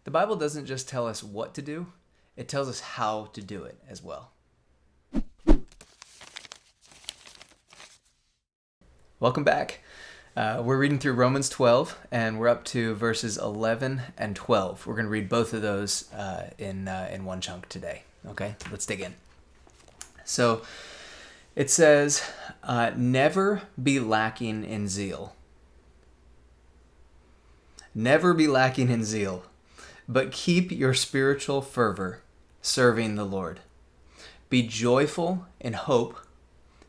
The Bible doesn't just tell us what to do, it tells us how to do it as well. Welcome back. We're reading through Romans 12, and we're up to verses 11 and 12. We're going to read both of those in one chunk today. Okay, let's dig in. So it says, never be lacking in zeal. Never be lacking in zeal, but keep your spiritual fervor serving the Lord. Be joyful in hope,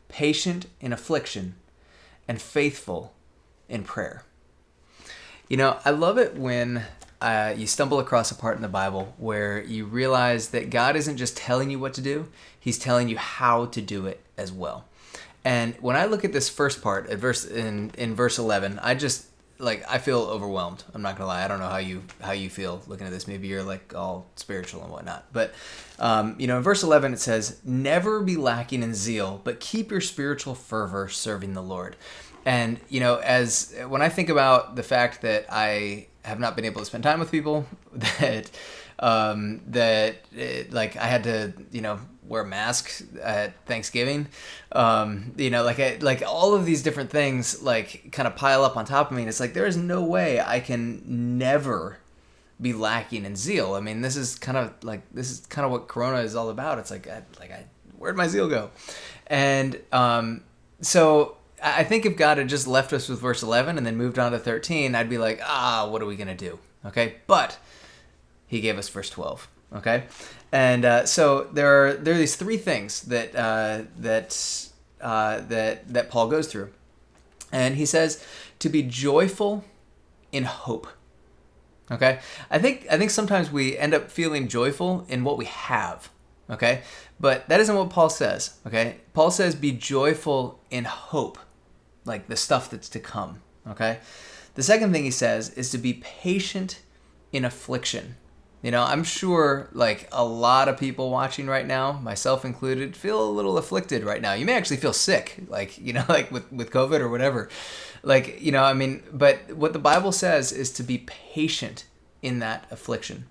patient in affliction, and faithful in prayer. You know, I love it when you stumble across a part in the Bible where you realize that God isn't just telling you what to do, He's telling you how to do it as well. And when I look at this first part, in verse 11, I feel overwhelmed. I'm not gonna lie. I don't know how you feel looking at this. Maybe you're like all spiritual and whatnot. But in verse 11 it says, "Never be lacking in zeal, but keep your spiritual fervor serving the Lord." And as when I think about the fact that I have not been able to spend time with people, that I had to wear a mask at Thanksgiving, like all of these different things kind of pile up on top of me, and it's like there is no way I can never be lacking in zeal. I mean, this is kind of what Corona is all about. It's where'd my zeal go? And so I think if God had just left us with verse 11 and then moved on to 13, I'd be like, what are we gonna do? Okay, but He gave us verse 12. Okay, and so there are these three things that Paul goes through, and he says to be joyful in hope. Okay, I think sometimes we end up feeling joyful in what we have. Okay, but that isn't what Paul says. Okay, Paul says be joyful in hope, like the stuff that's to come. Okay, the second thing he says is to be patient in affliction. I'm sure a lot of people watching right now, myself included, feel a little afflicted right now. You may actually feel sick, like with COVID or whatever. But what the Bible says is to be patient in that affliction.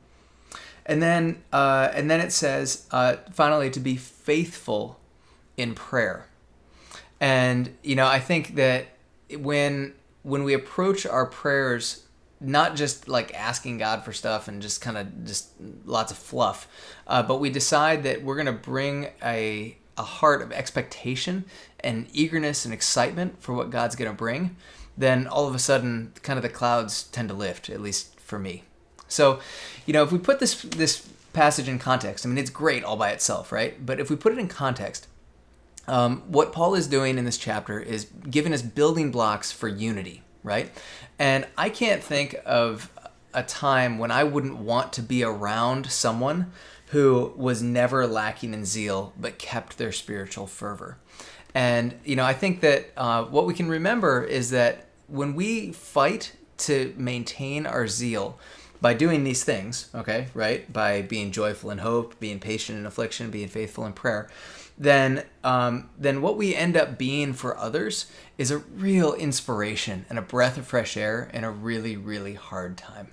And then it says, finally, to be faithful in prayer. And, I think that when we approach our prayers, not just asking God for stuff and just lots of fluff, but we decide that we're going to bring a heart of expectation and eagerness and excitement for what God's going to bring, then all of a sudden kind of the clouds tend to lift, at least for me. So, if we put this passage in context, I mean, it's great all by itself, right? But if we put it in context, what Paul is doing in this chapter is giving us building blocks for unity, right? And I can't think of a time when I wouldn't want to be around someone who was never lacking in zeal but kept their spiritual fervor. And, I think that what we can remember is that when we fight to maintain our zeal by doing these things, okay, right, by being joyful in hope, being patient in affliction, being faithful in prayer, then what we end up being for others is a real inspiration and a breath of fresh air in a really, really hard time.